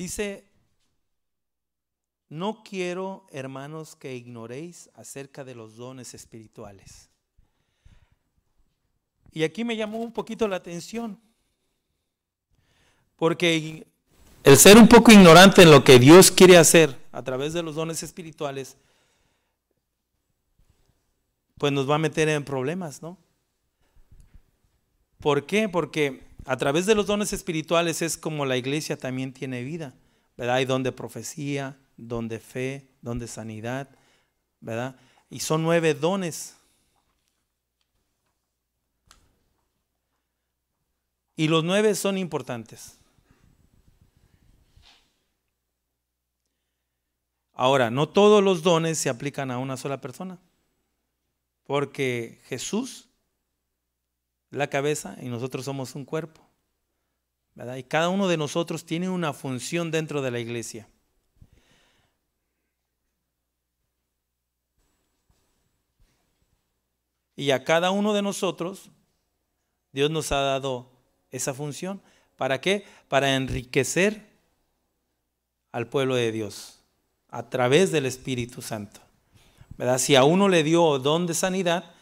Dice, no quiero, hermanos, que ignoréis acerca de los dones espirituales. Y aquí me llamó un poquito la atención, porque el ser un poco ignorante en lo que Dios quiere hacer a través de los dones espirituales, pues nos va a meter en problemas, ¿no? ¿Por qué? Porque a través de los dones espirituales es como la iglesia también tiene vida, ¿verdad? Hay don de profecía, don de fe, don de sanidad, ¿verdad? Y son 9 dones. Y los 9 son importantes. Ahora, no todos los dones se aplican a una sola persona, porque Jesús es la cabeza y nosotros somos un cuerpo, ¿verdad? Y cada uno de nosotros tiene una función dentro de la iglesia. Y a cada uno de nosotros Dios nos ha dado esa función. ¿Para qué? Para enriquecer al pueblo de Dios a través del Espíritu Santo, ¿verdad? Si a uno le dio don de sanidad,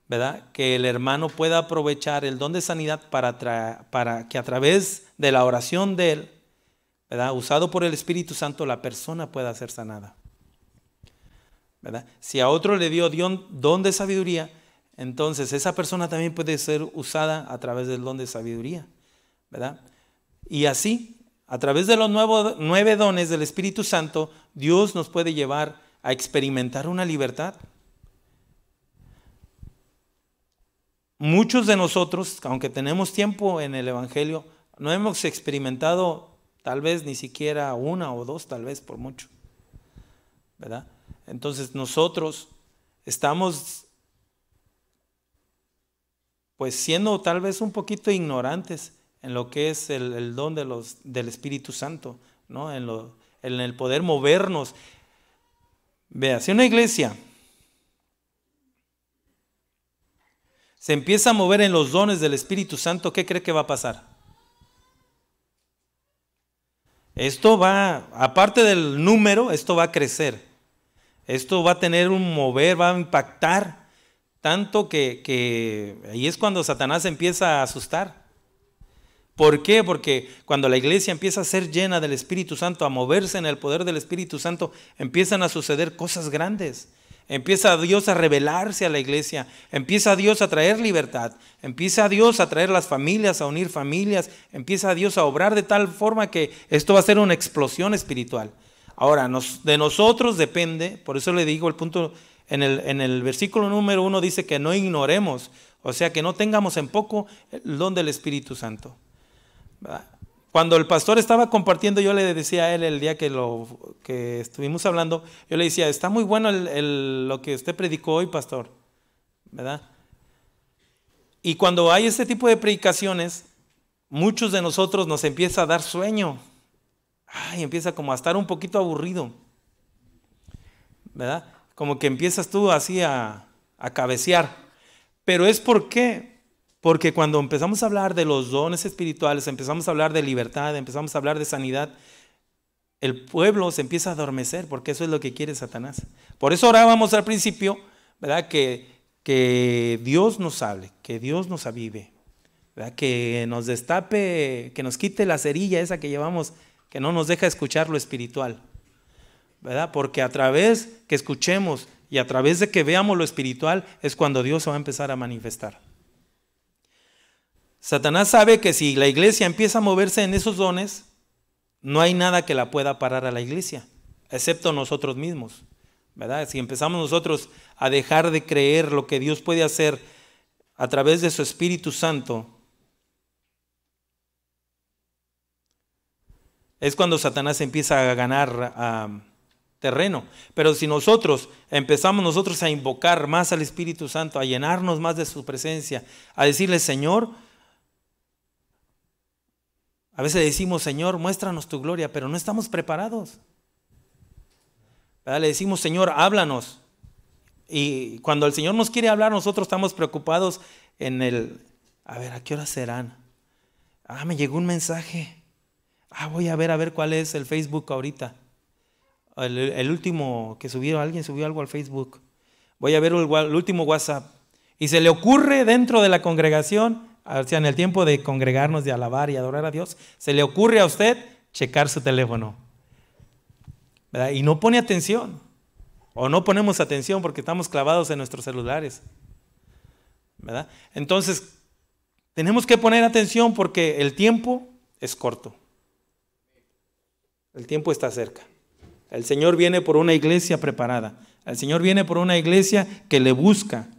¿verdad? Que el hermano pueda aprovechar el don de sanidad para que a través de la oración de él, ¿verdad? Usado por el Espíritu Santo, la persona pueda ser sanada, ¿verdad? Si a otro le dio don de sabiduría, entonces esa persona también puede ser usada a través del don de sabiduría, ¿verdad? Y así, a través de los 9 dones del Espíritu Santo, Dios nos puede llevar a experimentar una libertad. Muchos de nosotros, aunque tenemos tiempo en el Evangelio, no hemos experimentado tal vez ni siquiera 1 o 2, tal vez por mucho, ¿verdad? Entonces nosotros estamos pues siendo tal vez un poquito ignorantes en lo que es el don del Espíritu Santo, ¿no? En el poder movernos. Vea, si una iglesia se empieza a mover en los dones del Espíritu Santo, ¿qué cree que va a pasar? Esto va, aparte del número, esto va a crecer. Esto va a tener un mover, va a impactar, tanto que ahí es cuando Satanás empieza a asustar. ¿Por qué? Porque cuando la iglesia empieza a ser llena del Espíritu Santo, a moverse en el poder del Espíritu Santo, empiezan a suceder cosas grandes. Empieza Dios a revelarse a la iglesia, empieza Dios a traer libertad, empieza Dios a traer las familias, a unir familias, empieza Dios a obrar de tal forma que esto va a ser una explosión espiritual. Ahora, de nosotros depende, por eso le digo el punto, en el versículo número 1 dice que no ignoremos, o sea que no tengamos en poco el don del Espíritu Santo. Cuando el pastor estaba compartiendo, yo le decía a él el día que estuvimos hablando, yo le decía, está muy bueno lo que usted predicó hoy, pastor, ¿verdad? Y cuando hay este tipo de predicaciones, muchos de nosotros nos empieza a dar sueño. Ay, empieza como a estar un poquito aburrido, ¿verdad? Como que empiezas tú así a cabecear. Pero es porque cuando empezamos a hablar de los dones espirituales, empezamos a hablar de libertad, empezamos a hablar de sanidad, el pueblo se empieza a adormecer, porque eso es lo que quiere Satanás. Por eso orábamos al principio, ¿verdad? Que Dios nos hable, que Dios nos avive, ¿verdad? Que nos destape, que nos quite la cerilla esa que llevamos, que no nos deja escuchar lo espiritual, ¿verdad? Porque a través que escuchemos y a través de que veamos lo espiritual es cuando Dios se va a empezar a manifestar. Satanás sabe que si la iglesia empieza a moverse en esos dones, no hay nada que la pueda parar a la iglesia, excepto nosotros mismos, ¿verdad? Si empezamos nosotros a dejar de creer lo que Dios puede hacer a través de su Espíritu Santo, es cuando Satanás empieza a ganar terreno. Pero si nosotros empezamos a invocar más al Espíritu Santo, a llenarnos más de su presencia, a decirle, Señor, a veces decimos, Señor, muéstranos tu gloria, pero no estamos preparados, ¿verdad? Le decimos, Señor, háblanos. Y cuando el Señor nos quiere hablar, nosotros estamos preocupados a ver, ¿a qué hora serán? Me llegó un mensaje. Voy a ver cuál es el Facebook ahorita. El último que subió, alguien subió algo al Facebook. Voy a ver el último WhatsApp. Y se le ocurre dentro de la congregación, o sea, en el tiempo de congregarnos, de alabar y adorar a Dios, se le ocurre a usted checar su teléfono, ¿verdad? Y no pone atención, o no ponemos atención porque estamos clavados en nuestros celulares, ¿verdad? Entonces, tenemos que poner atención porque el tiempo es corto. El tiempo está cerca. El Señor viene por una iglesia preparada. El Señor viene por una iglesia que le busca,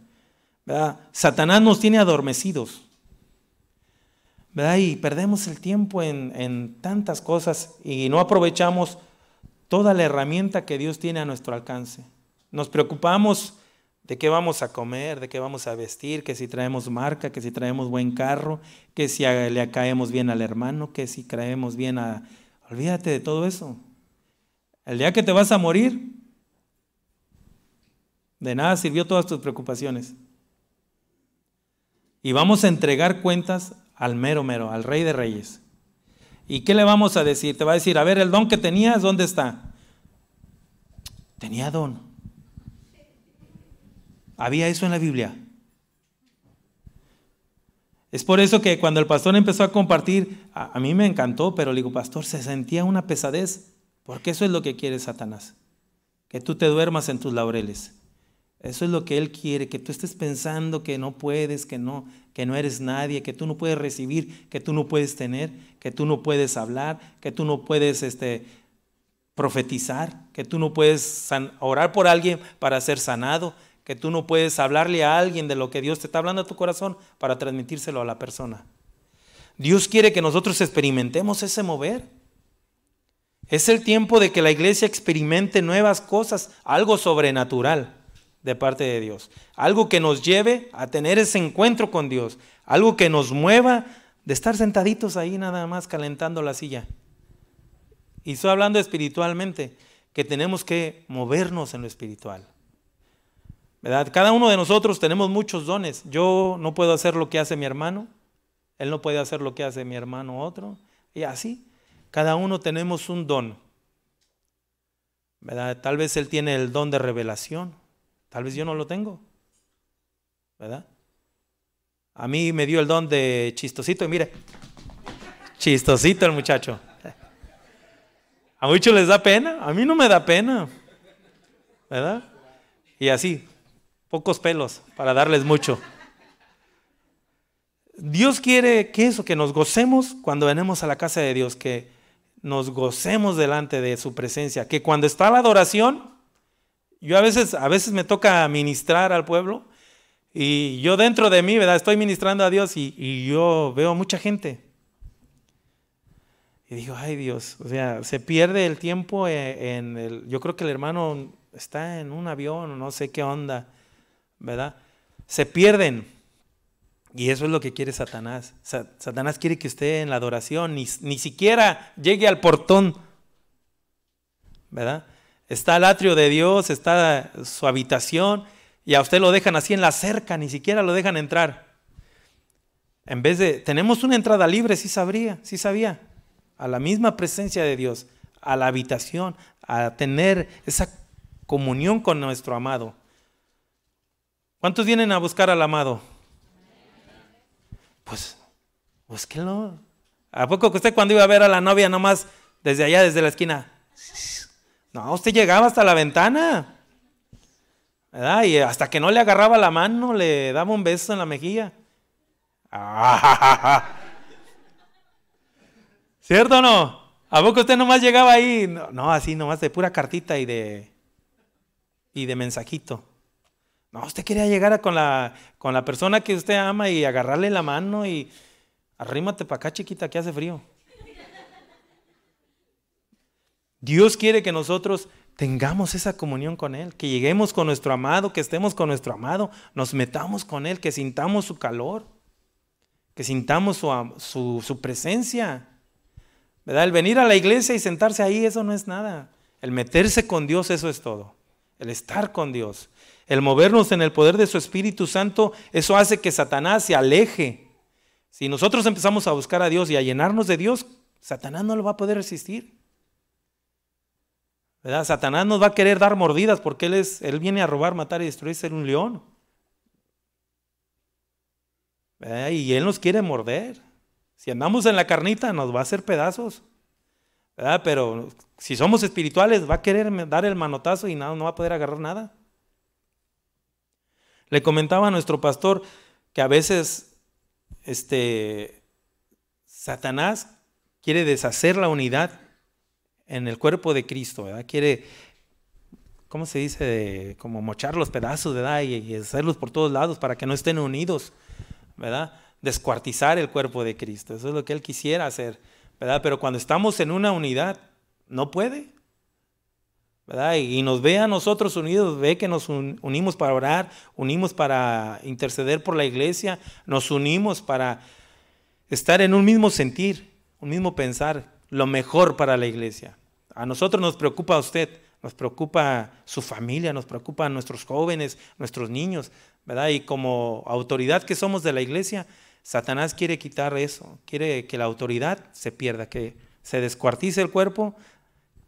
¿verdad? Satanás nos tiene adormecidos, ¿verdad? Y perdemos el tiempo en tantas cosas y no aprovechamos toda la herramienta que Dios tiene a nuestro alcance. Nos preocupamos de qué vamos a comer, de qué vamos a vestir, que si traemos marca, que si traemos buen carro, que si le caemos bien al hermano, que si caemos bien a... Olvídate de todo eso. El día que te vas a morir, de nada sirvió todas tus preocupaciones. Y vamos a entregar cuentas al mero, al Rey de Reyes. ¿Y qué le vamos a decir? Te va a decir, a ver, el don que tenías, ¿dónde está? Tenía don. ¿Había eso en la Biblia? Es por eso que cuando el pastor empezó a compartir, a mí me encantó, pero le digo, pastor, se sentía una pesadez, porque eso es lo que quiere Satanás, que tú te duermas en tus laureles. Eso es lo que él quiere, que tú estés pensando que no puedes, que no eres nadie, que tú no puedes recibir, que tú no puedes tener, que tú no puedes hablar, que tú no puedes profetizar, que tú no puedes orar por alguien para ser sanado, que tú no puedes hablarle a alguien de lo que Dios te está hablando a tu corazón para transmitírselo a la persona. Dios quiere que nosotros experimentemos ese mover. Es el tiempo de que la iglesia experimente nuevas cosas, algo sobrenatural de parte de Dios, algo que nos lleve a tener ese encuentro con Dios, algo que nos mueva de estar sentaditos ahí nada más calentando la silla. Y estoy hablando espiritualmente, que tenemos que movernos en lo espiritual, ¿verdad? Cada uno de nosotros tenemos muchos dones. Yo no puedo hacer lo que hace mi hermano, él no puede hacer lo que hace mi hermano otro, y así, cada uno tenemos un don, ¿verdad? Tal vez él tiene el don de revelación, tal vez yo no lo tengo, ¿verdad? A mí me dio el don de chistosito y mire, chistosito el muchacho. A muchos les da pena, a mí no me da pena, ¿verdad? Y así, pocos pelos para darles mucho. Dios quiere que eso, que nos gocemos cuando venimos a la casa de Dios, que nos gocemos delante de su presencia, que cuando está la adoración, yo a veces me toca ministrar al pueblo y yo dentro de mí, ¿verdad? Estoy ministrando a Dios y yo veo mucha gente. Y digo, ay Dios, o sea, se pierde el tiempo yo creo que el hermano está en un avión o no sé qué onda, ¿verdad? Se pierden. Y eso es lo que quiere Satanás. Satanás quiere que usted en la adoración ni siquiera llegue al portón, ¿verdad? Está el atrio de Dios, está su habitación y a usted lo dejan así en la cerca, ni siquiera lo dejan entrar. En vez de, tenemos una entrada libre, sí sabía, a la misma presencia de Dios, a la habitación, a tener esa comunión con nuestro amado. ¿Cuántos vienen a buscar al amado? Pues, búsquelo. ¿A poco que usted cuando iba a ver a la novia nomás desde allá, desde la esquina? No, usted llegaba hasta la ventana, ¿verdad? Y hasta que no le agarraba la mano, le daba un beso en la mejilla. ¿Cierto o no? ¿A poco usted nomás llegaba ahí? No, así nomás de pura cartita y de mensajito. No, usted quería llegar con la persona que usted ama y agarrarle la mano y arrímate para acá, chiquita, que hace frío. Dios quiere que nosotros tengamos esa comunión con Él, que lleguemos con nuestro amado, que estemos con nuestro amado, nos metamos con Él, que sintamos su calor, que sintamos su presencia, ¿verdad? El venir a la iglesia y sentarse ahí, eso no es nada. El meterse con Dios, eso es todo. El estar con Dios, el movernos en el poder de su Espíritu Santo, eso hace que Satanás se aleje. Si nosotros empezamos a buscar a Dios y a llenarnos de Dios, Satanás no lo va a poder resistir. ¿Verdad? Satanás nos va a querer dar mordidas porque él viene a robar, matar y destruir, ser un león. ¿Verdad? Y él nos quiere morder. Si andamos en la carnita nos va a hacer pedazos. ¿Verdad? Pero si somos espirituales va a querer dar el manotazo y no va a poder agarrar nada. Le comentaba a nuestro pastor que a veces Satanás quiere deshacer la unidad en el cuerpo de Cristo, ¿verdad? Quiere, ¿cómo se dice? Como mochar los pedazos, ¿verdad? Y hacerlos por todos lados para que no estén unidos, ¿verdad? Descuartizar el cuerpo de Cristo. Eso es lo que él quisiera hacer, ¿verdad? Pero cuando estamos en una unidad, no puede, ¿verdad? Y nos ve a nosotros unidos, ve que nos unimos para orar, unimos para interceder por la iglesia, nos unimos para estar en un mismo sentir, un mismo pensar, lo mejor para la iglesia. A nosotros nos preocupa a usted, nos preocupa su familia, nos preocupan nuestros jóvenes, nuestros niños, ¿verdad? Y como autoridad que somos de la iglesia, Satanás quiere quitar eso, quiere que la autoridad se pierda, que se descuartice el cuerpo.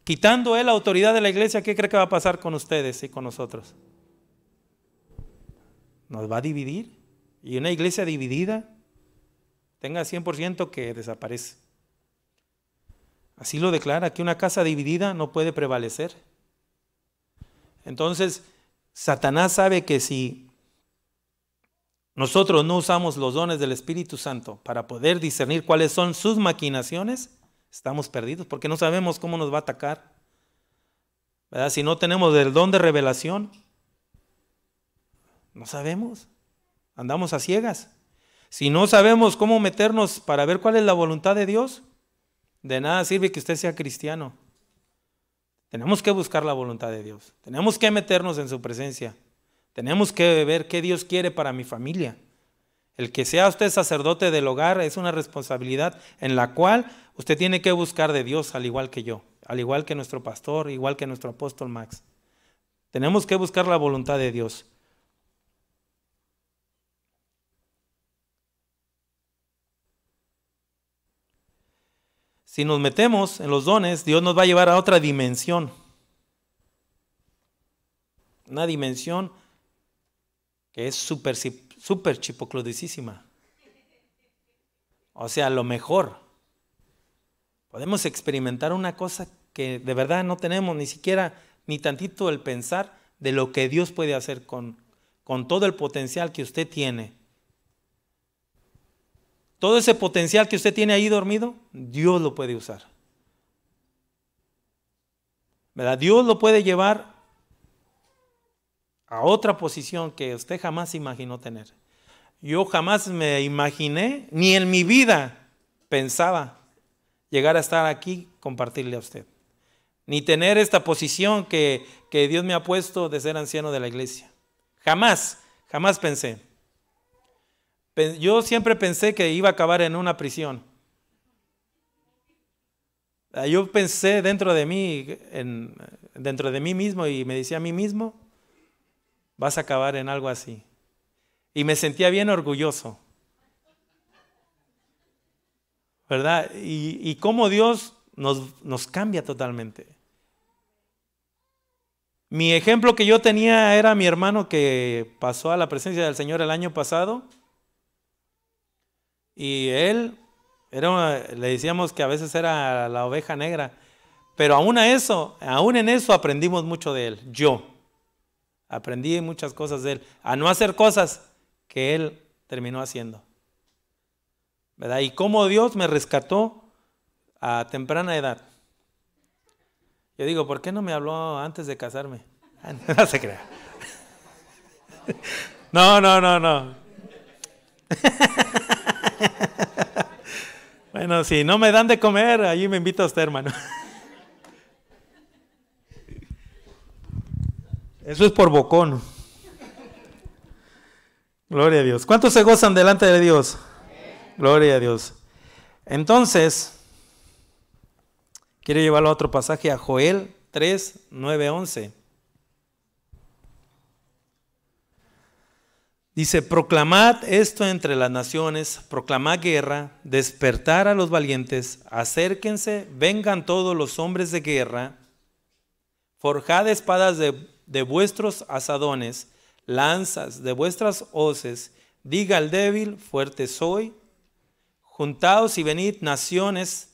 Quitando él la autoridad de la iglesia, ¿qué cree que va a pasar con ustedes y con nosotros? Nos va a dividir. Y una iglesia dividida, tenga 100% que desaparece. Así lo declara, que una casa dividida no puede prevalecer. Entonces, Satanás sabe que si nosotros no usamos los dones del Espíritu Santo para poder discernir cuáles son sus maquinaciones, estamos perdidos porque no sabemos cómo nos va a atacar, ¿verdad? Si no tenemos el don de revelación, no sabemos, andamos a ciegas. Si no sabemos cómo meternos para ver cuál es la voluntad de Dios, de nada sirve que usted sea cristiano. Tenemos que buscar la voluntad de Dios, tenemos que meternos en su presencia, tenemos que ver qué Dios quiere para mi familia. El que sea usted sacerdote del hogar es una responsabilidad en la cual usted tiene que buscar de Dios, al igual que yo, al igual que nuestro pastor, igual que nuestro apóstol Max. Tenemos que buscar la voluntad de Dios. Si nos metemos en los dones, Dios nos va a llevar a otra dimensión. Una dimensión que es súper chipocludicísima. O sea, lo mejor. Podemos experimentar una cosa que de verdad no tenemos ni siquiera ni tantito el pensar de lo que Dios puede hacer con todo el potencial que usted tiene. Todo ese potencial que usted tiene ahí dormido, Dios lo puede usar. ¿Verdad? Dios lo puede llevar a otra posición que usted jamás imaginó tener. Yo jamás me imaginé, ni en mi vida pensaba llegar a estar aquí, compartirle a usted. Ni tener esta posición que Dios me ha puesto de ser anciano de la iglesia. Jamás pensé. Yo siempre pensé que iba a acabar en una prisión. Yo pensé dentro de mí mismo y me decía a mí mismo, vas a acabar en algo así. Y me sentía bien orgulloso, ¿verdad? Y cómo Dios nos cambia totalmente. Mi ejemplo que yo tenía era mi hermano que pasó a la presencia del Señor el año pasado. Y él, le decíamos que a veces era la oveja negra. Pero aún en eso aprendimos mucho de él. Yo aprendí muchas cosas de él. A no hacer cosas que él terminó haciendo, ¿verdad? Y cómo Dios me rescató a temprana edad. Yo digo, ¿por qué no me habló antes de casarme? No se crea. No. Bueno, si no me dan de comer, allí me invita usted, hermano. Eso es por bocón. Gloria a Dios. ¿Cuántos se gozan delante de Dios? Gloria a Dios. Entonces, quiero llevarlo a otro pasaje, a Joel 3, 9, 11. Dice, proclamad esto entre las naciones, proclamad guerra, despertar a los valientes, acérquense, vengan todos los hombres de guerra, forjad espadas de vuestros asadones, lanzas de vuestras hoces, diga al débil, fuerte soy, juntaos y venid naciones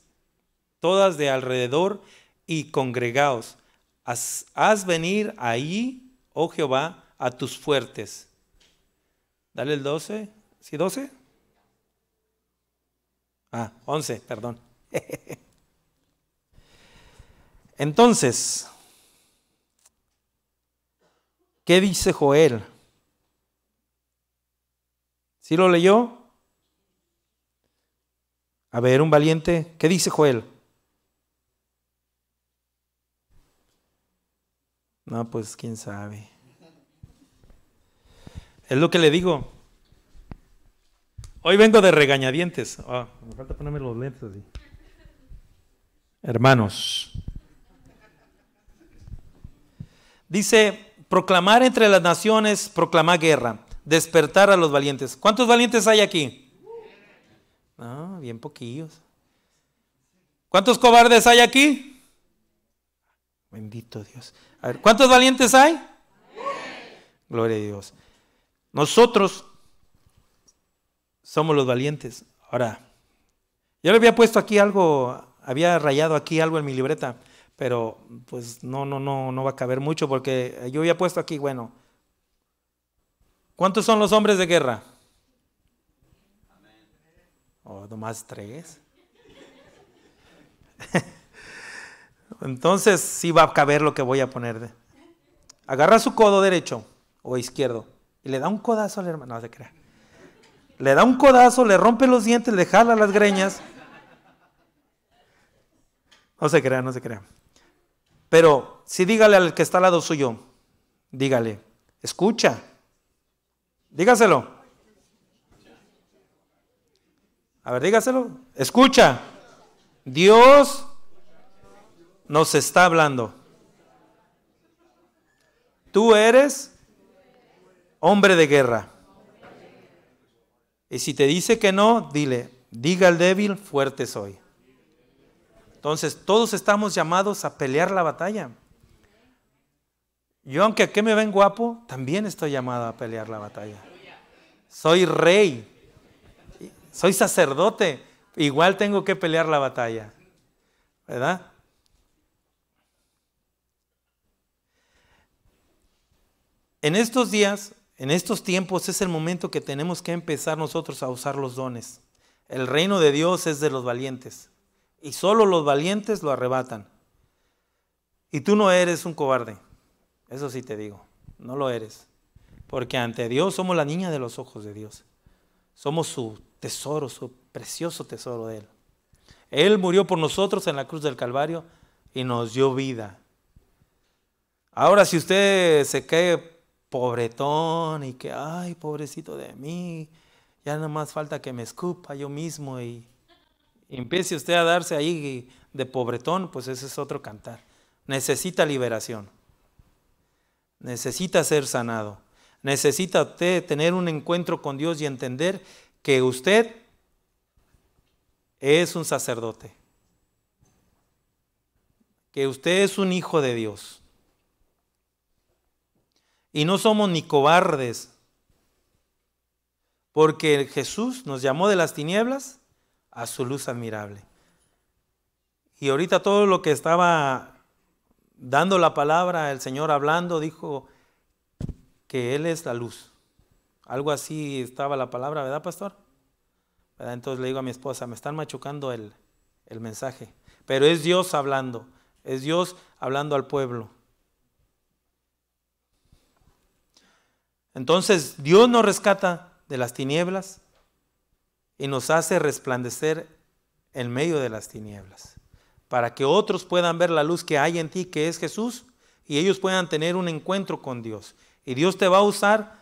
todas de alrededor y congregaos, haz venir ahí, oh Jehová, a tus fuertes. Dale el 12. ¿Sí, 12? 11, perdón. Entonces, ¿qué dice Joel? ¿Sí lo leyó? A ver, un valiente. ¿Qué dice Joel? No, pues quién sabe. Es lo que le digo. Hoy vengo de regañadientes. Me falta ponerme los lentes así. Hermanos. Dice, proclamar entre las naciones, proclamar guerra, despertar a los valientes. ¿Cuántos valientes hay aquí? No, bien poquillos. ¿Cuántos cobardes hay aquí? Bendito Dios. A ver, ¿cuántos valientes hay? Gloria a Dios. Nosotros somos los valientes. Ahora, yo le había puesto aquí algo, había rayado aquí algo en mi libreta, pero pues no va a caber mucho porque yo había puesto aquí, bueno, ¿cuántos son los hombres de guerra? Nomás 3. Entonces sí va a caber lo que voy a poner. Agarra su codo derecho o izquierdo y le da un codazo al hermano. No se crea. Le da un codazo, le rompe los dientes, le jala las greñas. No se crea, no se crea. Pero sí dígale al que está al lado suyo, dígale, escucha. Dígaselo. A ver, dígaselo. Escucha. Dios nos está hablando. Tú eres hombre de guerra. Y si te dice que no, dile, diga al débil, fuerte soy. Entonces, todos estamos llamados a pelear la batalla. Yo, aunque aquí me ven guapo, también estoy llamado a pelear la batalla. Soy rey, soy sacerdote, igual tengo que pelear la batalla, ¿verdad? En estos días, en estos tiempos, es el momento que tenemos que empezar nosotros a usar los dones. El reino de Dios es de los valientes, y solo los valientes lo arrebatan. Y tú no eres un cobarde, eso sí te digo, no lo eres. Porque ante Dios somos la niña de los ojos de Dios. Somos su tesoro, su precioso tesoro de Él. Él murió por nosotros en la cruz del Calvario y nos dio vida. Ahora, si usted se cae pobretón y que, ay, pobrecito de mí, ya no más falta que me escupa yo mismo y empiece usted a darse ahí de pobretón, pues ese es otro cantar. Necesita liberación. Necesita ser sanado. Necesita usted tener un encuentro con Dios y entender que usted es un sacerdote. Que usted es un hijo de Dios. Y no somos ni cobardes. Porque Jesús nos llamó de las tinieblas a su luz admirable. Y ahorita todo lo que estaba dando la palabra, el Señor hablando, dijo que Él es la luz. Algo así estaba la palabra, ¿verdad, pastor? ¿Verdad? Entonces le digo a mi esposa, me están machucando el mensaje. Pero es Dios hablando, es Dios hablando al pueblo. Entonces Dios nos rescata de las tinieblas y nos hace resplandecer en medio de las tinieblas, para que otros puedan ver la luz que hay en ti, que es Jesús, y ellos puedan tener un encuentro con Dios. Y Dios te va a usar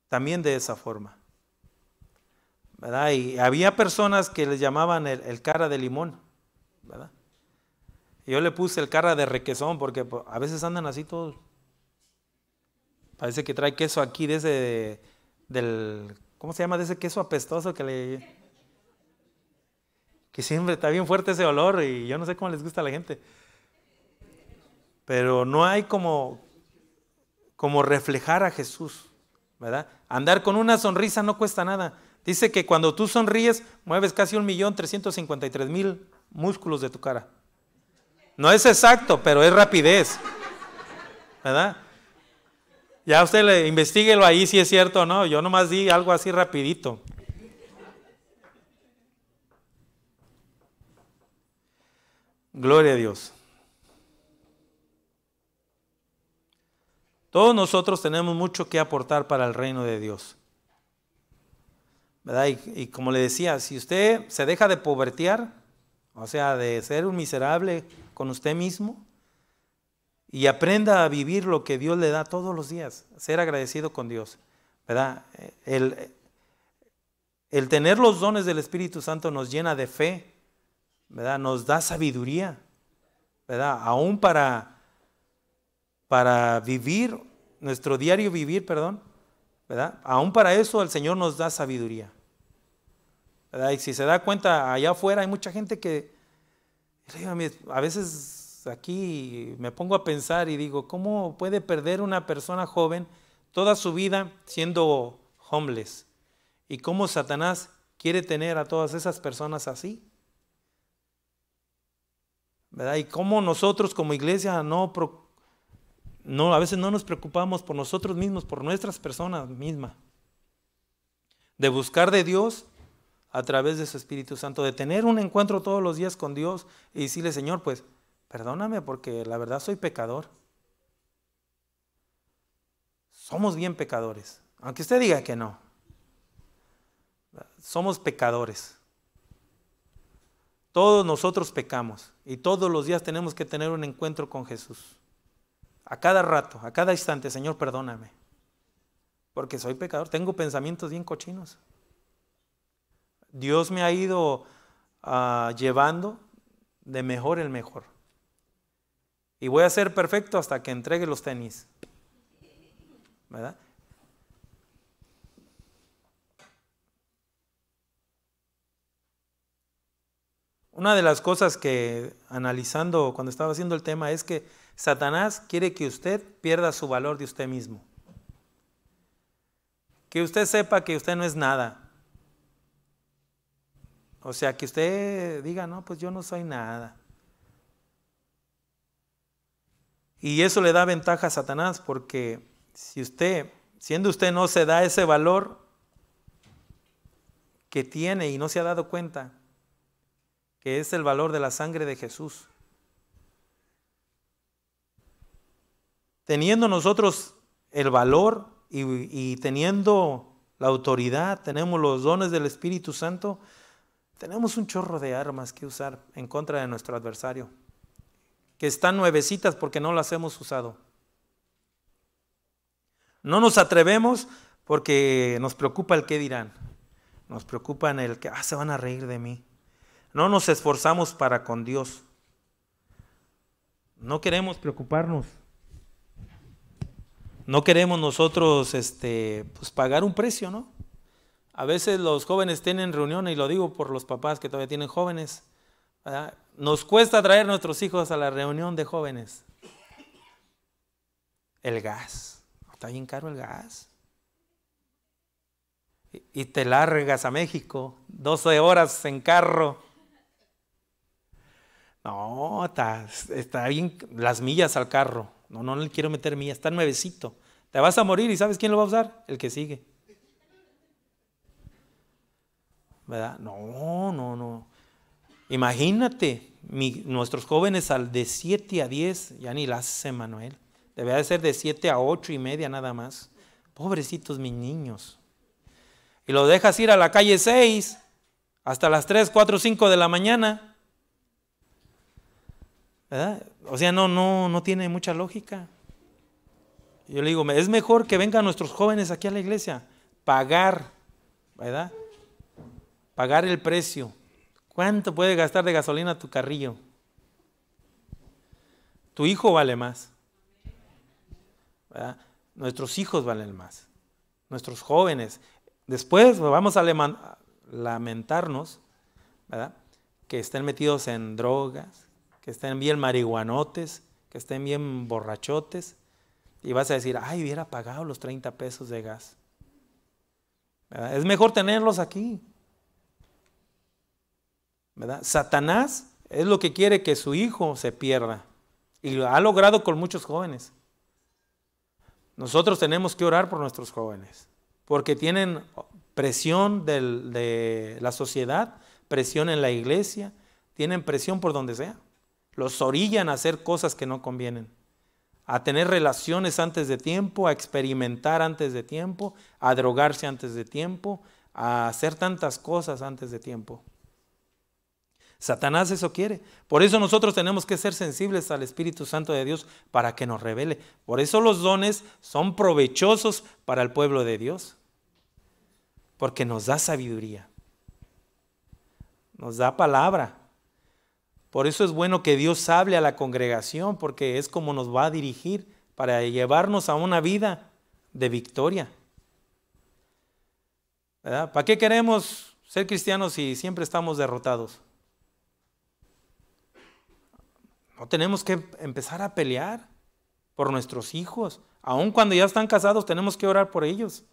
también de esa forma, ¿verdad? Y había personas que les llamaban el cara de limón, ¿verdad? Y yo le puse el cara de requesón porque a veces andan así todos Parece que trae queso aquí de ese, del, ¿cómo se llama? De ese queso apestoso que siempre está bien fuerte ese olor y yo no sé cómo les gusta a la gente. Pero no hay como reflejar a Jesús, ¿verdad? Andar con una sonrisa no cuesta nada. Dice que cuando tú sonríes, mueves casi 1.353.000 músculos de tu cara. No es exacto, pero es rapidez, ¿verdad? Ya usted investíguelo ahí si es cierto o no. Yo nomás di algo así rapidito. Gloria a Dios. Todos nosotros tenemos mucho que aportar para el reino de Dios, ¿verdad? Y como le decía, si usted se deja de povertear, o sea, de ser un miserable con usted mismo, y aprenda a vivir lo que Dios le da todos los días, ser agradecido con Dios, ¿verdad? El tener los dones del Espíritu Santo nos llena de fe, ¿verdad? Nos da sabiduría, ¿verdad? Aún para vivir, nuestro diario vivir, ¿verdad? Aún para eso el Señor nos da sabiduría, ¿verdad? Y si se da cuenta, allá afuera hay mucha gente que, a veces aquí me pongo a pensar y digo, ¿cómo puede perder una persona joven toda su vida siendo homeless? ¿Y cómo Satanás quiere tener a todas esas personas así? ¿Verdad? Y cómo nosotros como iglesia a veces no nos preocupamos por nosotros mismos, por nuestras personas mismas, de buscar de Dios a través de su Espíritu Santo, de tener un encuentro todos los días con Dios y decirle, Señor, pues perdóname porque la verdad soy pecador. Somos bien pecadores, aunque usted diga que no. Somos pecadores. Todos nosotros pecamos y todos los días tenemos que tener un encuentro con Jesús. A cada rato, a cada instante, Señor, perdóname, porque soy pecador, tengo pensamientos bien cochinos. Dios me ha ido llevando de mejor en mejor. Y voy a ser perfecto hasta que entregue los tenis, ¿verdad? Una de las cosas que analizando cuando estaba haciendo el tema es que Satanás quiere que usted pierda su valor de usted mismo. Que usted sepa que usted no es nada. O sea, que usted diga, no, pues yo no soy nada. Y eso le da ventaja a Satanás porque si usted, siendo usted, no se da ese valor que tiene y no se ha dado cuenta, que es el valor de la sangre de Jesús. Teniendo nosotros el valor y teniendo la autoridad, tenemos los dones del Espíritu Santo, tenemos un chorro de armas que usar en contra de nuestro adversario, que están nuevecitas porque no las hemos usado. No nos atrevemos porque nos preocupa el qué dirán, nos preocupa en el que se van a reír de mí. No nos esforzamos para con Dios. No queremos preocuparnos. No queremos nosotros pues pagar un precio, ¿no? A veces los jóvenes tienen reuniones, y lo digo por los papás que todavía tienen jóvenes, ¿verdad? Nos cuesta traer a nuestros hijos a la reunión de jóvenes. El gas, está bien caro el gas. Y te largas a México, 12 horas en carro. No, está bien, las millas al carro. No le quiero meter millas, está nuevecito. Te vas a morir y ¿sabes quién lo va a usar? El que sigue. ¿Verdad? No. Imagínate, nuestros jóvenes de 7 a 10, ya ni la hace Manuel. Debería de ser de 7 a 8:30 nada más. Pobrecitos mis niños. Y los dejas ir a la calle 6 hasta las 3, 4, 5 de la mañana. ¿Verdad? O sea, no tiene mucha lógica. Yo le digo, es mejor que vengan nuestros jóvenes aquí a la iglesia, pagar, ¿verdad? Pagar el precio. ¿Cuánto puede gastar de gasolina tu carrillo? Tu hijo vale más, ¿verdad? Nuestros hijos valen más, nuestros jóvenes. Después vamos a lamentarnos, ¿verdad?, que estén metidos en drogas, que estén bien marihuanotes, que estén bien borrachotes, y vas a decir, ay, hubiera pagado los 30 pesos de gas. ¿Verdad? Es mejor tenerlos aquí. ¿Verdad? Satanás es lo que quiere, que su hijo se pierda, y lo ha logrado con muchos jóvenes. Nosotros tenemos que orar por nuestros jóvenes, porque tienen presión de la sociedad, presión en la iglesia, tienen presión por donde sea. Los orillan a hacer cosas que no convienen, a tener relaciones antes de tiempo, a experimentar antes de tiempo, a drogarse antes de tiempo, a hacer tantas cosas antes de tiempo. Satanás eso quiere. Por eso nosotros tenemos que ser sensibles al Espíritu Santo de Dios para que nos revele. Por eso los dones son provechosos para el pueblo de Dios, porque nos da sabiduría, nos da palabra. Por eso es bueno que Dios hable a la congregación, porque es como nos va a dirigir para llevarnos a una vida de victoria. ¿Verdad? ¿Para qué queremos ser cristianos si siempre estamos derrotados? No, tenemos que empezar a pelear por nuestros hijos. Aun cuando ya están casados, tenemos que orar por ellos.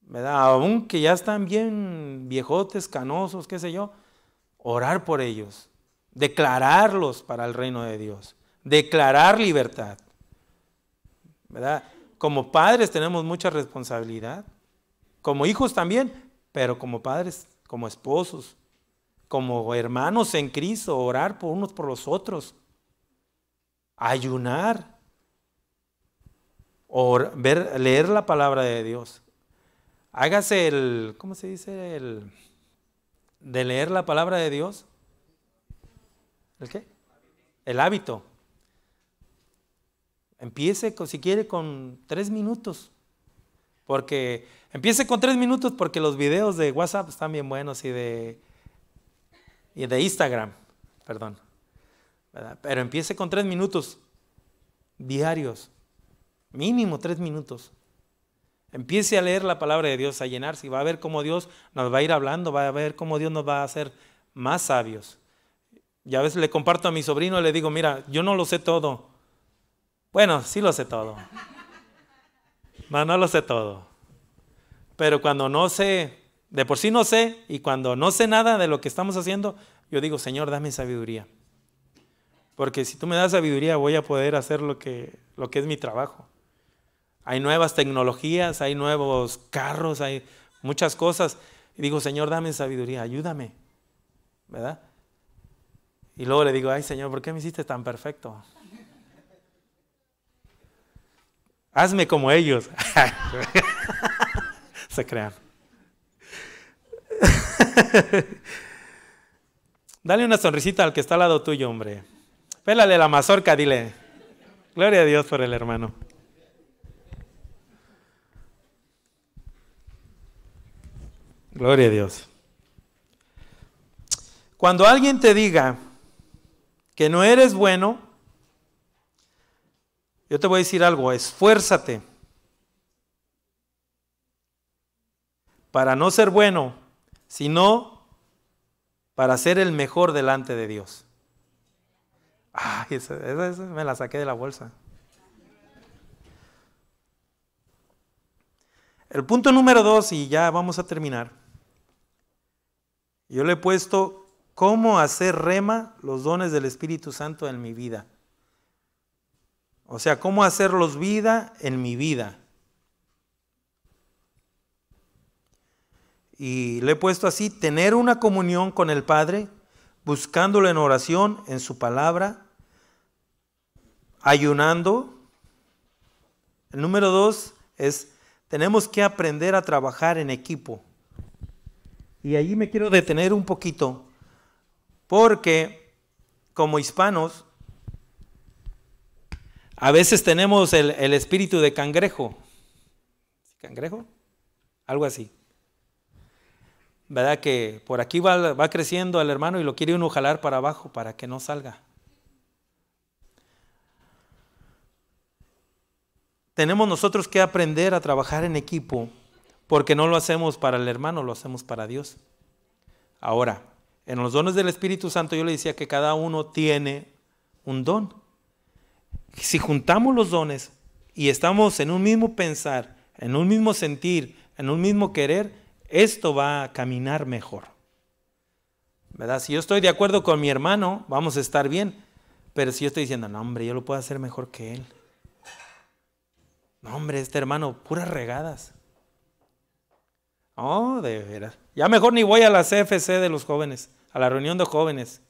¿Verdad? Aun que ya están bien viejotes, canosos, qué sé yo, orar por ellos. Declararlos para el reino de Dios. Declarar libertad. ¿Verdad? Como padres tenemos mucha responsabilidad. Como hijos también, pero como padres, como esposos, como hermanos en Cristo, orar por unos por los otros. Ayunar. Leer la palabra de Dios. Hágase el, ¿cómo se dice? De leer la palabra de Dios. ¿El qué? El hábito. Empiece, si quiere, con 3 minutos. Empiece con 3 minutos porque los videos de WhatsApp están bien buenos y de Instagram, perdón. ¿Verdad? Pero empiece con 3 minutos diarios. Mínimo 3 minutos. Empiece a leer la palabra de Dios, a llenarse, y va a ver cómo Dios nos va a ir hablando, va a ver cómo Dios nos va a hacer más sabios. Y a veces le comparto a mi sobrino y le digo, mira, yo no lo sé todo. Bueno, sí lo sé todo. No lo sé todo. Pero cuando no sé, de por sí no sé, y cuando no sé nada de lo que estamos haciendo, yo digo, Señor, dame sabiduría. Porque si tú me das sabiduría, voy a poder hacer lo que es mi trabajo. Hay nuevas tecnologías, hay nuevos carros, hay muchas cosas. Y digo, Señor, dame sabiduría, ayúdame. ¿Verdad? Y luego le digo, ay, Señor, ¿por qué me hiciste tan perfecto? Hazme como ellos. Se crean. Dale una sonrisita al que está al lado tuyo, hombre. Pélale la mazorca, dile. Gloria a Dios por el hermano. Gloria a Dios. Cuando alguien te diga que no eres bueno, yo te voy a decir algo, esfuérzate para no ser bueno, sino para ser el mejor delante de Dios. Ay, esa me la saqué de la bolsa. El punto número 2, y ya vamos a terminar. Yo le he puesto cómo hacer rema los dones del Espíritu Santo en mi vida. O sea, cómo hacerlos vida en mi vida. Y le he puesto así, tener una comunión con el Padre, buscándolo en oración, en su palabra, ayunando. El número 2 es, tenemos que aprender a trabajar en equipo. Y allí me quiero detener un poquito, porque como hispanos, a veces tenemos el espíritu de cangrejo. ¿Cangrejo? Algo así. ¿Verdad? Que por aquí va creciendo el hermano y lo quiere uno jalar para abajo para que no salga. tenemos nosotros que aprender a trabajar en equipo, porque no lo hacemos para el hermano, lo hacemos para Dios. Ahora, en los dones del Espíritu Santo yo le decía que cada uno tiene un don. Si juntamos los dones y estamos en un mismo pensar, en un mismo sentir, en un mismo querer, esto va a caminar mejor. ¿Verdad? Si yo estoy de acuerdo con mi hermano, vamos a estar bien. Pero si yo estoy diciendo, no hombre, yo lo puedo hacer mejor que él. No hombre, este hermano, puras regadas. Oh, de veras. Ya mejor ni voy a la CFC de los jóvenes, a la reunión de jóvenes.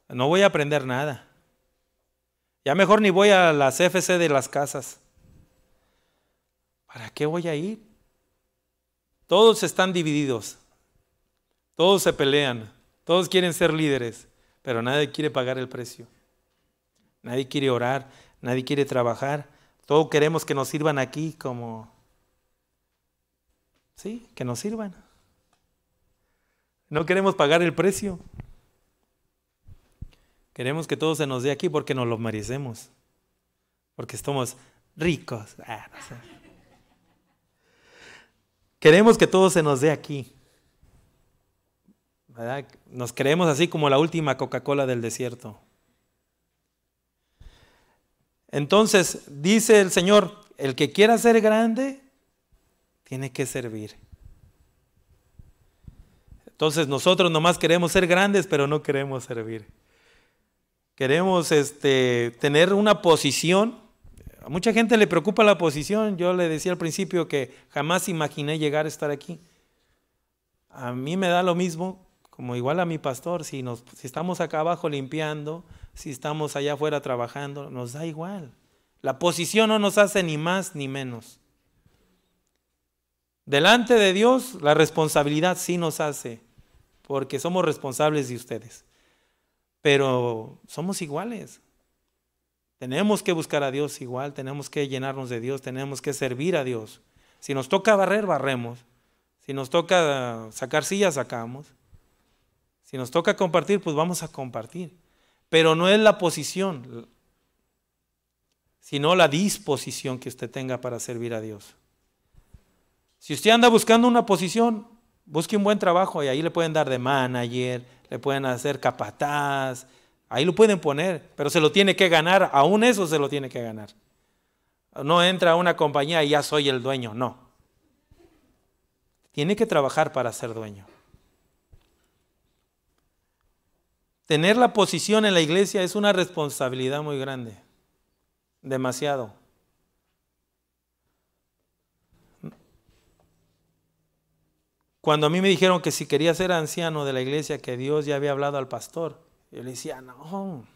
No voy a aprender nada. Ya mejor ni voy a la CFC de las casas. ¿Para qué voy a ir? Todos están divididos. Todos se pelean. Todos quieren ser líderes, pero nadie quiere pagar el precio. Nadie quiere orar, nadie quiere trabajar. Todos queremos que nos sirvan aquí como... Sí, que nos sirvan. No queremos pagar el precio. Queremos que todo se nos dé aquí porque nos lo merecemos. Porque estamos ricos. No sé. Queremos que todo se nos dé aquí. ¿Verdad? Nos creemos así como la última Coca-Cola del desierto. Entonces, dice el Señor, el que quiera ser grande, tiene que servir. Entonces nosotros nomás queremos ser grandes, pero no queremos servir. Queremos tener una posición. A mucha gente le preocupa la posición. Yo le decía al principio que jamás imaginé llegar a estar aquí. A mí me da lo mismo, como igual a mi pastor, si estamos acá abajo limpiando, si estamos allá afuera trabajando, nos da igual. La posición no nos hace ni más ni menos. Delante de Dios, la responsabilidad sí nos hace, porque somos responsables de ustedes. Pero somos iguales. Tenemos que buscar a Dios igual, tenemos que llenarnos de Dios, tenemos que servir a Dios. Si nos toca barrer, barremos. Si nos toca sacar sillas, sacamos. Si nos toca compartir, pues vamos a compartir. Pero no es la posición, sino la disposición que usted tenga para servir a Dios. Si usted anda buscando una posición, busque un buen trabajo y ahí le pueden dar de manager, le pueden hacer capataz, ahí lo pueden poner, pero se lo tiene que ganar, aún eso se lo tiene que ganar. No entra a una compañía y ya soy el dueño, no. Tiene que trabajar para ser dueño. Tener la posición en la iglesia es una responsabilidad muy grande, demasiado. Cuando a mí me dijeron que si quería ser anciano de la iglesia, que Dios ya había hablado al pastor, yo le decía, no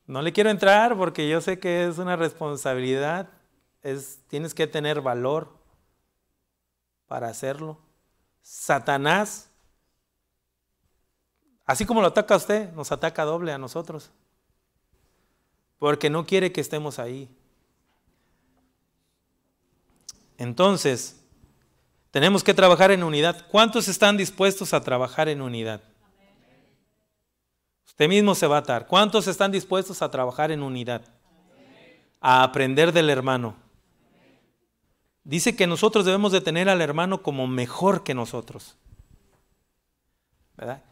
le quiero entrar porque yo sé que es una responsabilidad, tienes que tener valor para hacerlo. Satanás, así como lo ataca a usted, nos ataca doble a nosotros, porque no quiere que estemos ahí. Entonces, tenemos que trabajar en unidad. ¿Cuántos están dispuestos a trabajar en unidad? Usted mismo se va a atar. ¿Cuántos están dispuestos a trabajar en unidad? A aprender del hermano. Dice que nosotros debemos de tener al hermano como mejor que nosotros. ¿Verdad?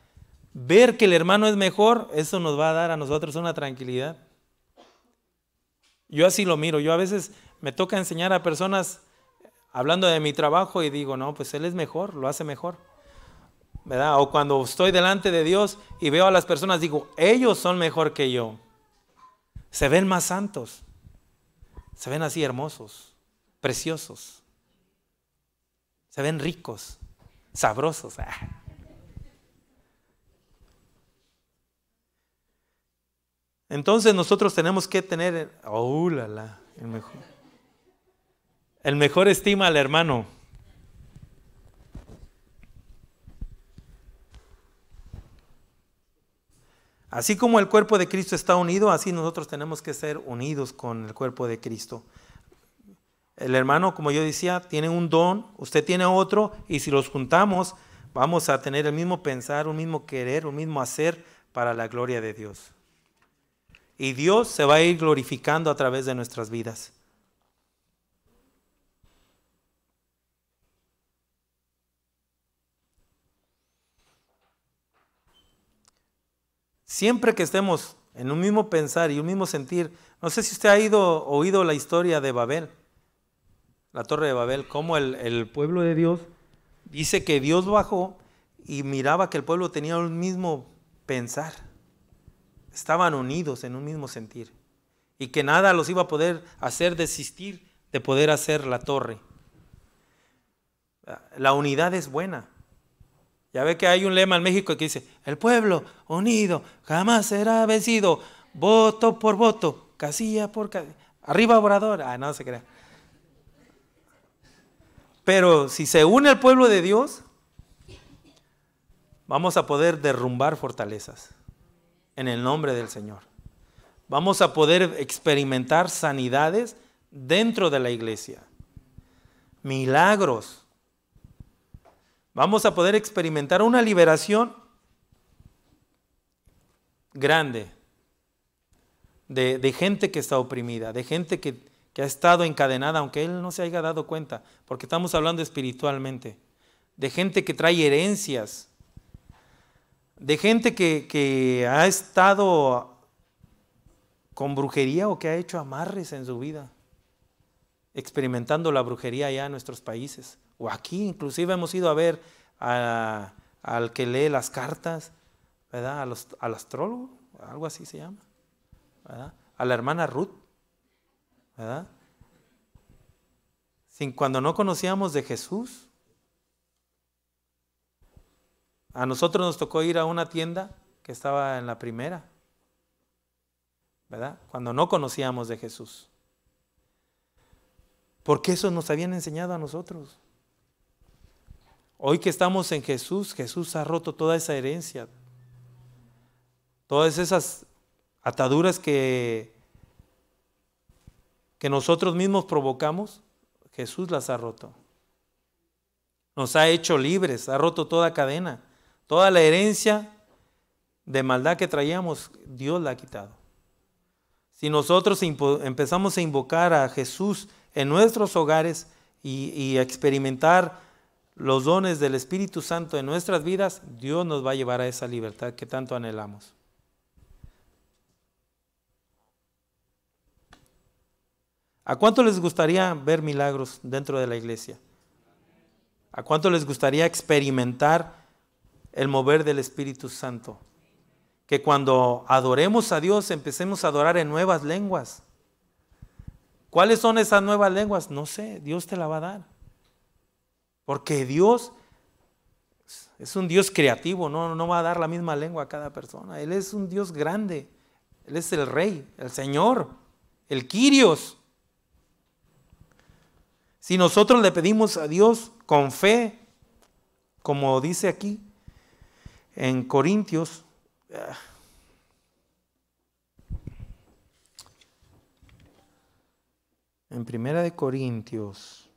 Ver que el hermano es mejor, eso nos va a dar a nosotros una tranquilidad. Yo así lo miro. Yo a veces me toca enseñar a personas hablando de mi trabajo y digo, no, pues él es mejor, lo hace mejor, ¿verdad? O cuando estoy delante de Dios y veo a las personas, digo, ellos son mejor que yo. Se ven más santos, se ven así hermosos, preciosos, se ven ricos, sabrosos. Entonces nosotros tenemos que tener, el mejor estima al hermano. Así como el cuerpo de Cristo está unido, así nosotros tenemos que ser unidos con el cuerpo de Cristo. El hermano, como yo decía, tiene un don, usted tiene otro, y si los juntamos, vamos a tener el mismo pensar, un mismo querer, un mismo hacer para la gloria de Dios. y Dios se va a ir glorificando a través de nuestras vidas. Siempre que estemos en un mismo pensar y un mismo sentir, no sé si usted ha oído la historia de Babel, la Torre de Babel, cómo el pueblo de Dios dice que Dios bajó y miraba que el pueblo tenía un mismo pensar, estaban unidos en un mismo sentir y que nada los iba a poder hacer desistir de poder hacer la torre. La unidad es buena. Ya ve que hay un lema en México que dice: el pueblo unido jamás será vencido, voto por voto, casilla por casilla. Arriba Obrador. No se crea. Pero si se une el pueblo de Dios, vamos a poder derrumbar fortalezas en el nombre del Señor. Vamos a poder experimentar sanidades dentro de la iglesia, milagros. Vamos a poder experimentar una liberación grande de gente que está oprimida, de gente que ha estado encadenada, aunque él no se haya dado cuenta, porque estamos hablando espiritualmente, de gente que trae herencias, de gente que ha estado con brujería o que ha hecho amarres en su vida, experimentando la brujería allá en nuestros países. O aquí inclusive hemos ido a ver al que lee las cartas, ¿verdad? Al astrólogo, algo así se llama, ¿verdad? A la hermana Ruth, ¿verdad? Cuando no conocíamos de Jesús, a nosotros nos tocó ir a una tienda que estaba en la primera, ¿verdad? Cuando no conocíamos de Jesús. Porque eso nos habían enseñado a nosotros. Hoy que estamos en Jesús, Jesús ha roto toda esa herencia, todas esas ataduras que nosotros mismos provocamos. Jesús las ha roto. Nos ha hecho libres, ha roto toda cadena, toda la herencia de maldad que traíamos, Dios la ha quitado. Si nosotros empezamos a invocar a Jesús en nuestros hogares y a experimentar los dones del Espíritu Santo en nuestras vidas, Dios nos va a llevar a esa libertad que tanto anhelamos. ¿A cuánto les gustaría ver milagros dentro de la iglesia? ¿A cuánto les gustaría experimentar el mover del Espíritu Santo? Que cuando adoremos a Dios empecemos a adorar en nuevas lenguas. ¿Cuáles son esas nuevas lenguas? No sé, Dios te la va a dar. Porque Dios es un Dios creativo, no va a dar la misma lengua a cada persona. Él es un Dios grande, Él es el Rey, el Señor, el Kyrios. Si nosotros le pedimos a Dios con fe, como dice aquí en Corintios, en Primera de Corintios,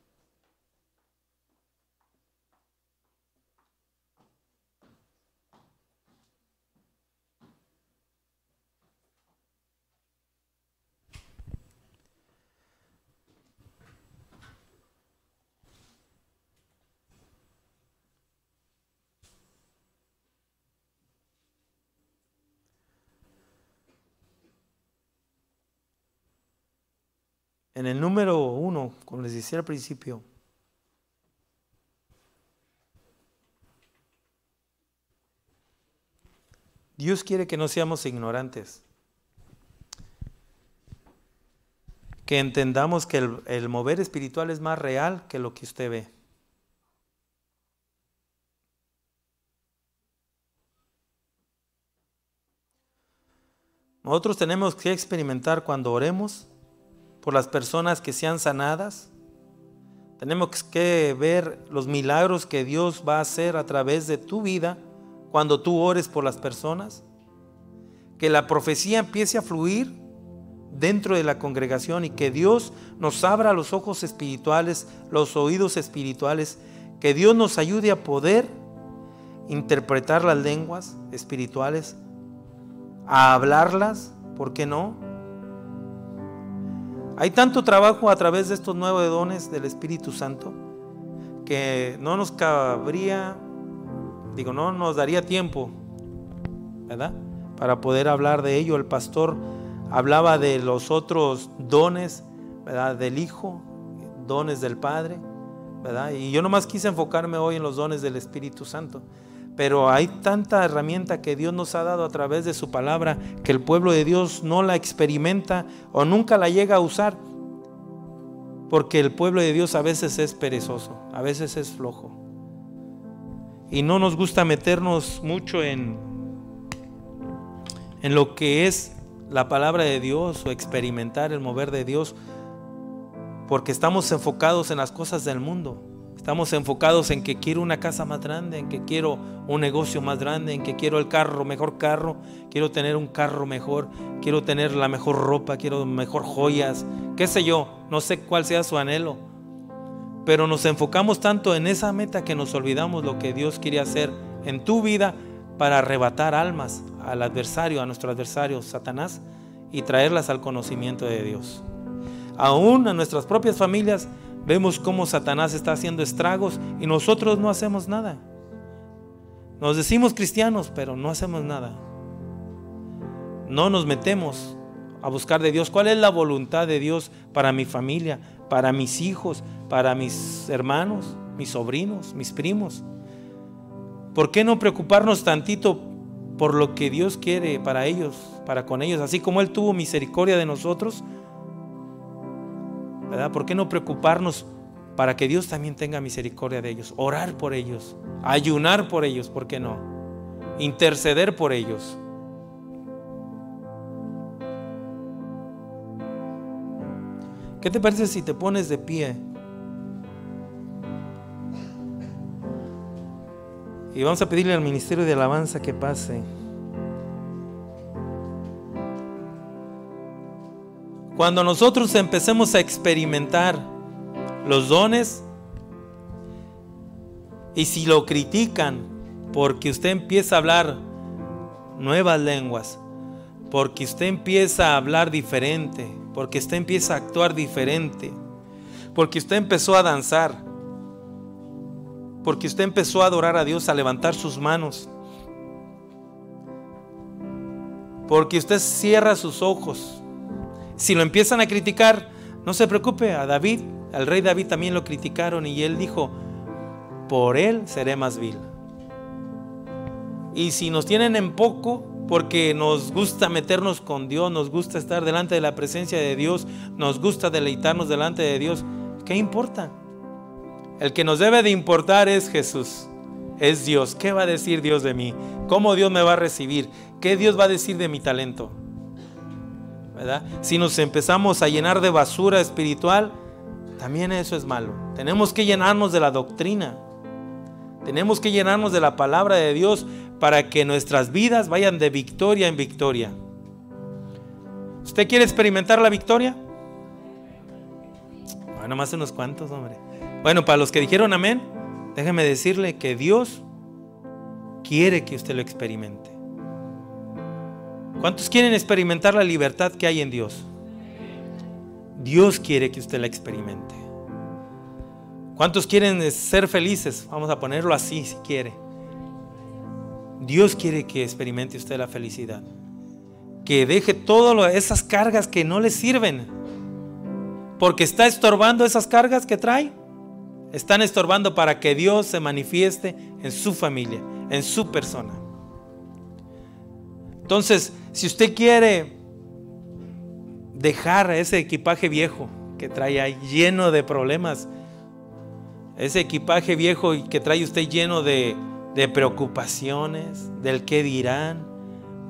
en el número 1, como les decía al principio, Dios quiere que no seamos ignorantes, que entendamos que el mover espiritual es más real que lo que usted ve. Nosotros tenemos que experimentar cuando oremos por las personas que sean sanadas. Tenemos que ver los milagros que Dios va a hacer a través de tu vida cuando tú ores por las personas. Que la profecía empiece a fluir dentro de la congregación y que Dios nos abra los ojos espirituales, los oídos espirituales, que Dios nos ayude a poder interpretar las lenguas espirituales, a hablarlas ¿Por qué no? Hay tanto trabajo a través de estos nuevos dones del Espíritu Santo que no nos cabría, no nos daría tiempo, ¿verdad?, para poder hablar de ello. El pastor hablaba de los otros dones, ¿verdad?, del Hijo, dones del Padre, ¿verdad? Y yo nomás quise enfocarme hoy en los dones del Espíritu Santo. Pero hay tanta herramienta que Dios nos ha dado a través de su palabra que el pueblo de Dios no la experimenta o nunca la llega a usar, porque el pueblo de Dios a veces es perezoso, a veces es flojo, y no nos gusta meternos mucho en lo que es la palabra de Dios o experimentar el mover de Dios, porque estamos enfocados en las cosas del mundo. Estamos enfocados en que quiero una casa más grande, en que quiero un negocio más grande, en que quiero el carro, mejor carro, quiero tener un carro mejor, quiero tener la mejor ropa, quiero mejor joyas, qué sé yo, no sé cuál sea su anhelo. Pero nos enfocamos tanto en esa meta que nos olvidamos lo que Dios quiere hacer en tu vida para arrebatar almas al adversario, a nuestro adversario Satanás, y traerlas al conocimiento de Dios. Aún a nuestras propias familias vemos cómo Satanás está haciendo estragos y nosotros no hacemos nada. Nos decimos cristianos, pero no hacemos nada. No nos metemos a buscar de Dios. ¿Cuál es la voluntad de Dios para mi familia, para mis hijos, para mis hermanos, mis sobrinos, mis primos? ¿Por qué no preocuparnos tantito por lo que Dios quiere para ellos, para con ellos? Así como Él tuvo misericordia de nosotros, ¿verdad? ¿Por qué no preocuparnos para que Dios también tenga misericordia de ellos? Orar por ellos, ayunar por ellos, ¿por qué no? Interceder por ellos. ¿Qué te parece si te pones de pie? Y vamos a pedirle al ministerio de alabanza que pase. Cuando nosotros empecemos a experimentar los dones, y si lo critican porque usted empieza a hablar nuevas lenguas, porque usted empieza a hablar diferente, porque usted empieza a actuar diferente, porque usted empezó a danzar, porque usted empezó a adorar a Dios, a levantar sus manos, porque usted cierra sus ojos, si lo empiezan a criticar, no se preocupe. A David, al rey David también lo criticaron y él dijo: por él seré más vil. Y si nos tienen en poco porque nos gusta meternos con Dios, nos gusta estar delante de la presencia de Dios, nos gusta deleitarnos delante de Dios, ¿qué importa? El que nos debe de importar es Jesús, es Dios. ¿Qué va a decir Dios de mí? ¿Cómo Dios me va a recibir? ¿Qué Dios va a decir de mi talento? ¿Verdad? Si nos empezamos a llenar de basura espiritual, también eso es malo. Tenemos que llenarnos de la doctrina, tenemos que llenarnos de la palabra de Dios para que nuestras vidas vayan de victoria en victoria. ¿Usted quiere experimentar la victoria? Bueno, más unos cuantos, hombre. Bueno, para los que dijeron amén, déjeme decirle que Dios quiere que usted lo experimente. ¿Cuántos quieren experimentar la libertad que hay en Dios? Dios quiere que usted la experimente. ¿Cuántos quieren ser felices? Vamos a ponerlo así si quiere. Dios quiere que experimente usted la felicidad. Que deje todas esas cargas que no le sirven, porque está estorbando esas cargas que trae. Están estorbando para que Dios se manifieste en su familia, en su persona. Entonces, si usted quiere dejar ese equipaje viejo que trae ahí lleno de problemas, ese equipaje viejo que trae usted lleno de preocupaciones, del qué dirán,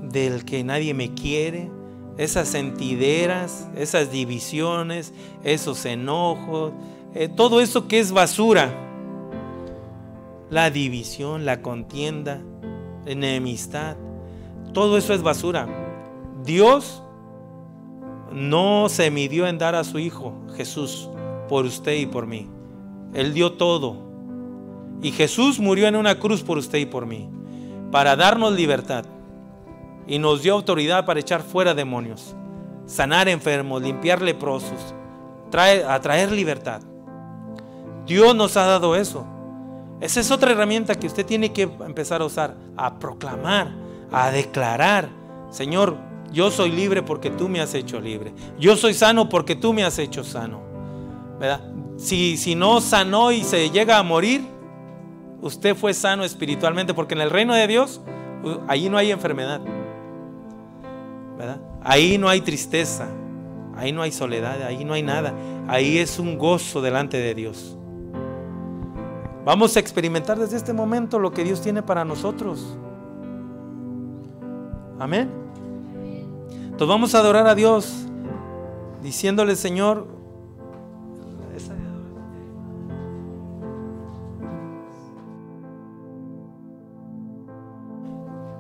del que nadie me quiere, esas sentideras, esas divisiones, esos enojos, todo eso que es basura, la división, la contienda, la enemistad, todo eso es basura. Dios no se midió en dar a su Hijo Jesús por usted y por mí. Él dio todo. Y Jesús murió en una cruz por usted y por mí, para darnos libertad. y nos dio autoridad para echar fuera demonios, sanar enfermos, limpiar leprosos, atraer libertad. Dios nos ha dado eso. Esa es otra herramienta que usted tiene que empezar a usar, a proclamar, a declarar: Señor, yo soy libre porque tú me has hecho libre. Yo soy sano porque tú me has hecho sano, ¿verdad? Si no sanó y se llega a morir, usted fue sano espiritualmente, porque en el reino de Dios, ahí no hay enfermedad, ¿verdad? Ahí no hay tristeza, ahí no hay soledad, ahí no hay nada. Ahí es un gozo delante de Dios. Vamos a experimentar desde este momento lo que Dios tiene para nosotros. Amén. Entonces vamos a adorar a Dios diciéndole: Señor,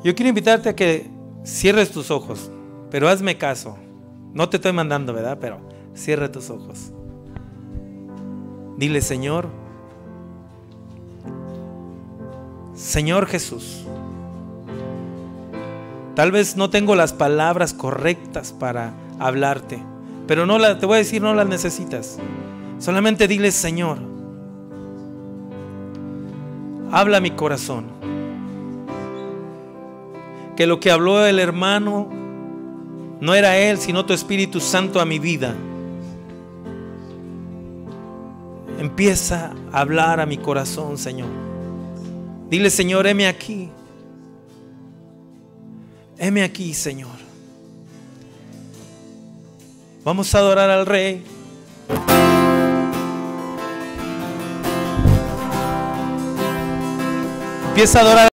yo quiero invitarte a que cierres tus ojos, pero hazme caso. No te estoy mandando, ¿verdad? Pero cierra tus ojos. Dile: Señor, Señor Jesús, tal vez no tengo las palabras correctas para hablarte, pero te voy a decir, no las necesitas. Solamente dile: Señor, habla a mi corazón. Que lo que habló el hermano no era él, sino tu Espíritu Santo a mi vida. Empieza a hablar a mi corazón, Señor. Dile: Señor, heme aquí. Heme aquí, Señor. Vamos a adorar al Rey. Empieza a adorar.